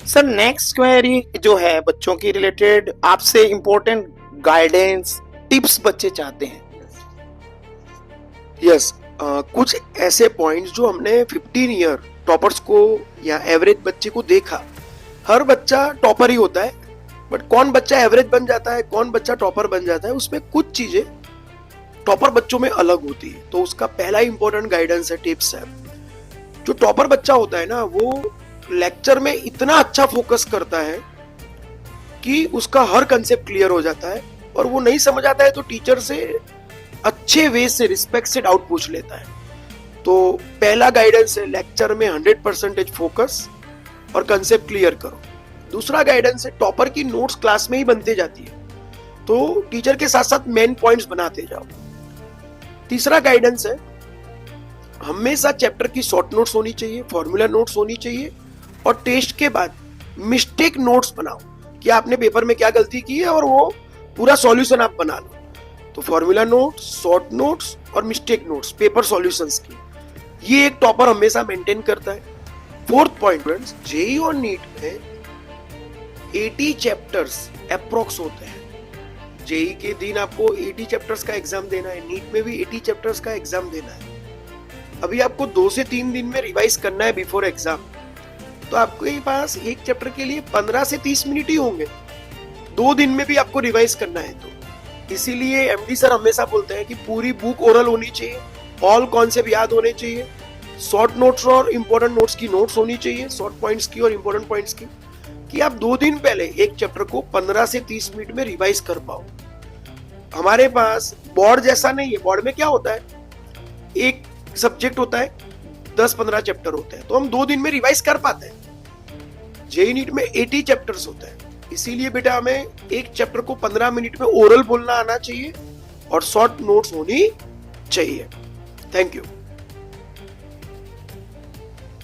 Sir next query जो है बच्चों की रिलेटेड, आपसे इम्पोर्टेंट गाइडेंस टिप्स बच्चे चाहते हैं। यस, कुछ ऐसे पॉइंट्स जो हमने 15 ईयर टॉपर्स को या एवरेज बच्चे को देखा। हर बच्चा टॉपर ही होता है, बट कौन बच्चा एवरेज बन जाता है, कौन बच्चा टॉपर बन जाता है, उसमें कुछ चीजें टॉपर बच्चों में अलग होती है। तो उसका पहला इंपॉर्टेंट गाइडेंस है, टिप्स है, जो टॉपर बच्चा होता है ना, वो लेक्चर में इतना अच्छा फोकस करता है कि उसका हर कंसेप्ट क्लियर हो जाता है, और वो नहीं समझ आता है तो टीचर से अच्छे वे से रिस्पेक्ट से डाउट पूछ लेता है। तो पहला गाइडेंस है, लेक्चर में 100% फोकस और कंसेप्ट क्लियर करो। दूसरा गाइडेंस है, टॉपर की नोट्स क्लास में ही बनते जाती है, तो टीचर के साथ साथ मेन पॉइंट्स बनाते जाओ। तीसरा गाइडेंस है, हमेशा चैप्टर की शॉर्ट नोट्स होनी चाहिए, फॉर्मूला नोट्स होनी चाहिए, और टेस्ट के बाद मिस्टेक नोट्स बनाओ कि आपने पेपर में क्या गलती की है, और वो पूरा सॉल्यूशन आप बना लो। तो फॉर्मूला नोट्स, शॉर्ट नोट्स और मिस्टेक नोट्स पेपर सॉल्यूशंस की, ये एक टॉपर हमेशा मेंटेन करता है। फोर्थ पॉइंट फ्रेंड्स, जेई और नीट में 80 चैप्टर्स अप्रोक्स होते हैं। जेई के दिन आपको 80 चैप्टर्स का एग्जाम देना है, नीट में भी 80 चैप्टर्स का एग्जाम देना है। अभी आपको 2 से 3 दिन में रिवाइज करना है बिफोर एग्जाम, तो आपके पास एक चैप्टर के लिए 15 से 30 मिनट ही होंगे। 2 दिन में भी आपको रिवाइज करना है, तो इसीलिए एमडी सर हमेशा बोलते हैं कि पूरी बुक ओरल होनी चाहिए, ऑल कॉन्सेप्ट याद होने चाहिए, शॉर्ट नोट्स और इंपॉर्टेंट नोट्स की नोट्स होनी चाहिए, शॉर्ट पॉइंट्स की और इंपॉर्टेंट पॉइंट्स की, कि आप 2 दिन पहले एक चैप्टर को 15 से 30 मिनट में रिवाइज कर पाओ। हमारे पास बोर्ड जैसा नहीं है। बोर्ड में क्या होता है, एक सब्जेक्ट होता है, 10-15 चैप्टर होते हैं, तो हम 2 दिन में रिवाइज कर पाते हैं। जेई नीट में 80 चैप्टर्स होते हैं, इसीलिए बेटा हमें एक चैप्टर को 15 मिनट में ओरल बोलना आना चाहिए और शॉर्ट नोट्स होनी चाहिए। Thank you.